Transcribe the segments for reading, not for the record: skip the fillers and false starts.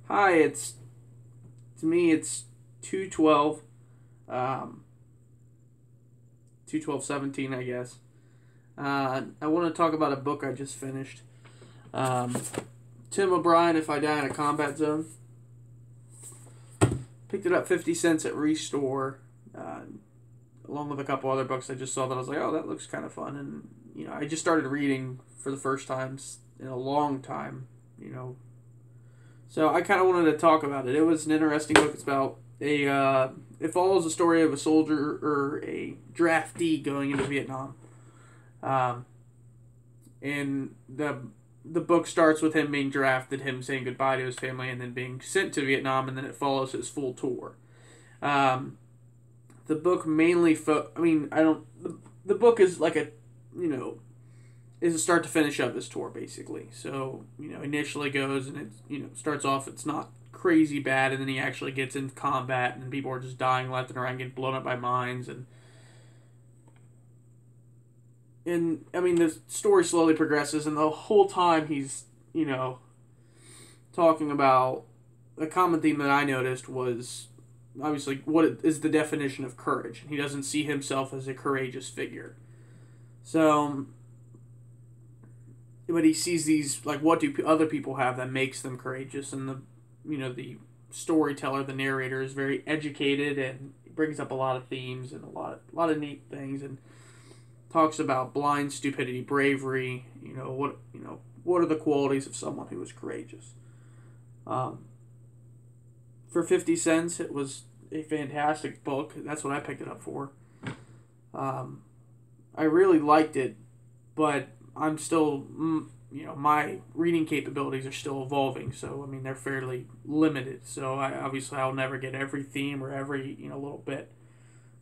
Hi, to me it's 212, 212:17, I guess. I want to talk about a book I just finished. Um, Tim O'Brien, If I Die in a Combat Zone. Picked it up 50 cents at Restore, along with a couple other books I just saw that I was like, oh, that looks kind of fun. And, I just started reading for the first time in a long time, you know. So I kind of wanted to talk about it. It was an interesting book. It's about it follows the story of a soldier or a draftee going into Vietnam. Um, and the book starts with him being drafted, him saying goodbye to his family, and then being sent to Vietnam, and then it follows his full tour. Um, the book mainly, I mean, I don't. The book is like a, you know, is a start to finish of his tour basically. So initially goes and it starts off. It's not crazy bad, and then he actually gets into combat, and people are just dying left and right, getting blown up by mines, and I mean the story slowly progresses, and the whole time he's talking about a common theme that I noticed was obviously what is the definition of courage. And he doesn't see himself as a courageous figure. So, but he sees these like what do other people have that makes them courageous, and the storyteller, the narrator, is very educated and brings up a lot of themes and a lot of neat things, and talks about blind stupidity, bravery. What are the qualities of someone who is courageous. Um, for 50 cents, it was a fantastic book. That's what I picked it up for. Um, I really liked it, but I'm still, my reading capabilities are still evolving. So I mean, they're fairly limited. So I'll never get every theme or every little bit,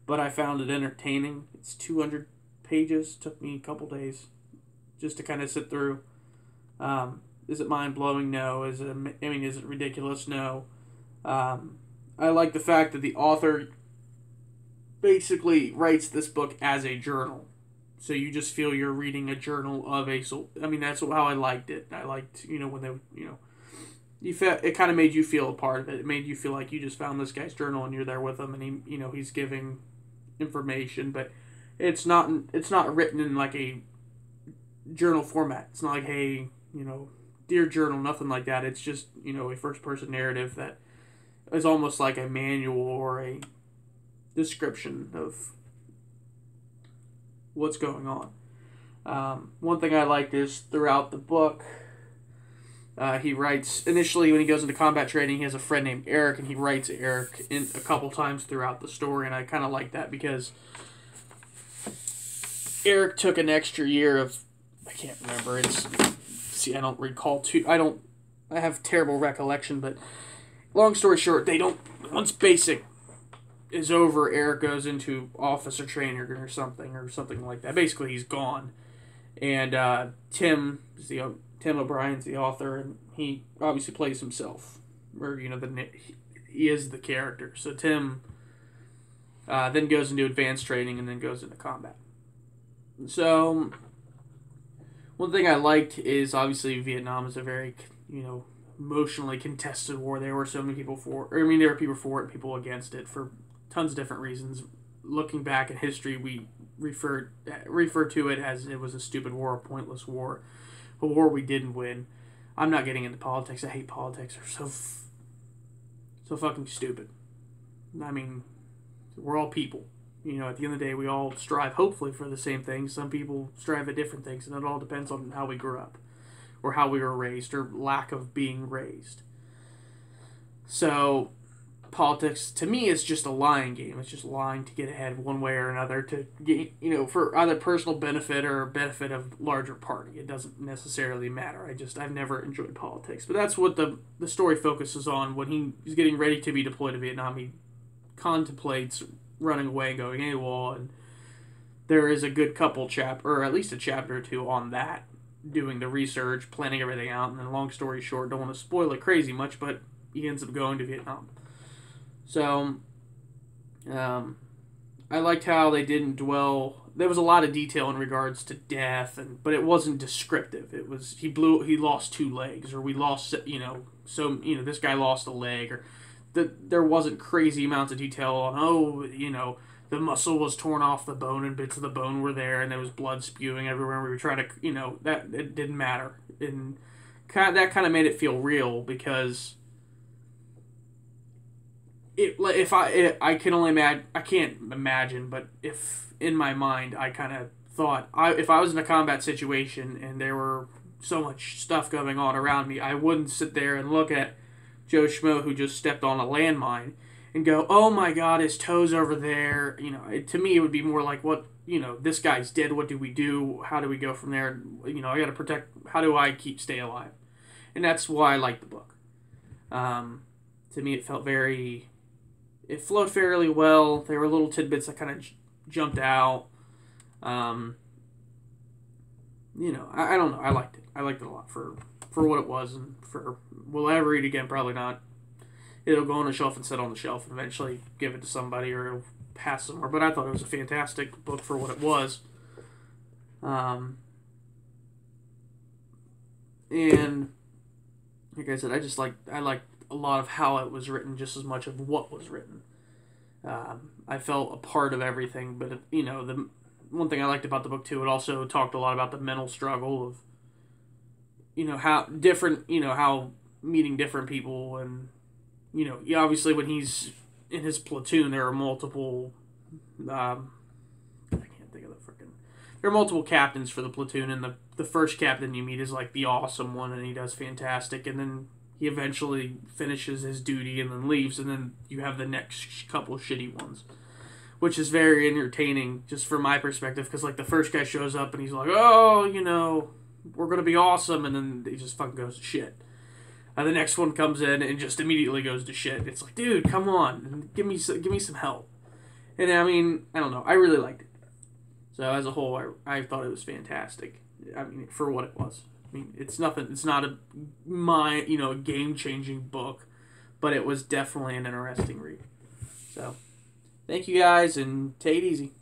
but I found it entertaining. It's 200 pages. Took me a couple days just to kind of sit through. Is it mind blowing? No. Is it ridiculous? No. I like the fact that the author basically writes this book as a journal. So you just feel you're reading a journal of a soul. I mean, that's how I liked it. I liked, when they, you felt it kind of made you feel a part of it. It made you feel like you just found this guy's journal and you're there with him, and he's giving information, but it's not written in like a journal format. It's not like, hey, dear journal, nothing like that. It's just a first person narrative that is almost like a manual or a description of what's going on. One thing I liked is throughout the book, he writes initially when he goes into combat training. He has a friend named Eric, and he writes Eric in a couple times throughout the story, and I kind of like that because Eric took an extra year of, I can't remember. I don't recall too. I have terrible recollection, but long story short, they don't. Once basic is over, Eric goes into officer training or something like that. Basically, he's gone, and Tim O'Brien's the author, and he obviously plays himself, or he is the character. So Tim then goes into advanced training and then goes into combat. So one thing I liked is obviously Vietnam is a very emotionally contested war. There were so many people for. I mean, there were people for it, and people against it for tons of different reasons. Looking back at history, we refer to it as it was a stupid war, a pointless war, a war we didn't win. I'm not getting into politics. I hate politics. They're so fucking stupid. I mean, we're all people. At the end of the day, we all strive, hopefully, for the same things. Some people strive at different things, and it all depends on how we grew up, or how we were raised, or lack of being raised. So, politics, to me, is just a lying game. It's just lying to get ahead one way or another to get, for either personal benefit or benefit of larger party. It doesn't necessarily matter. I've never enjoyed politics. But that's what the story focuses on. When he's getting ready to be deployed to Vietnam, he contemplates running away, going AWOL, and there is a good couple or at least a chapter or two on that, doing the research, planning everything out, and then long story short, don't want to spoil it crazy much, but he ends up going to Vietnam. So, I liked how they didn't dwell. There was a lot of detail in regards to death, but it wasn't descriptive. It was he lost two legs, or we lost so this guy lost a leg, or there wasn't crazy amounts of detail on the muscle was torn off the bone and bits of the bone were there and there was blood spewing everywhere. We were trying to that it didn't matter, and that kind of made it feel real because I can only imagine, I can't imagine, but if in my mind I kind of thought if I was in a combat situation and there were so much stuff going on around me, I wouldn't sit there and look at Joe Schmo who just stepped on a landmine and go, oh my god, his toe's over there. To me it would be more like, what, this guy's dead, what do we do? How do we go from there? I gotta protect, how do I stay alive? And that's why I like the book. To me it felt it flowed fairly well. There were little tidbits that kind of jumped out. I don't know. I liked it. I liked it a lot for what it was, and will I ever read it again? Probably not. It'll go on a shelf and sit on the shelf and eventually give it to somebody, or it'll pass somewhere. But I thought it was a fantastic book for what it was. And like I said, I liked a lot of how it was written just as much of what was written. I felt a part of everything, but the one thing I liked about the book too, it also talked a lot about the mental struggle of how different, how meeting different people, and obviously when he's in his platoon there are multiple I can't think of there are multiple captains for the platoon, and the first captain you meet is like the awesome one and he does fantastic, and then he eventually finishes his duty and then leaves, and then you have the next couple shitty ones, which is very entertaining just from my perspective, because like the first guy shows up and he's like, oh, we're gonna be awesome, and then he just fucking goes to shit. The next one comes in and just immediately goes to shit. It's like, dude, come on, give me some help. And I mean, I don't know, I really liked it. So as a whole, I thought it was fantastic. I mean, for what it was. I mean, it's not a game-changing book, but it was definitely an interesting read. So, thank you guys, and take it easy.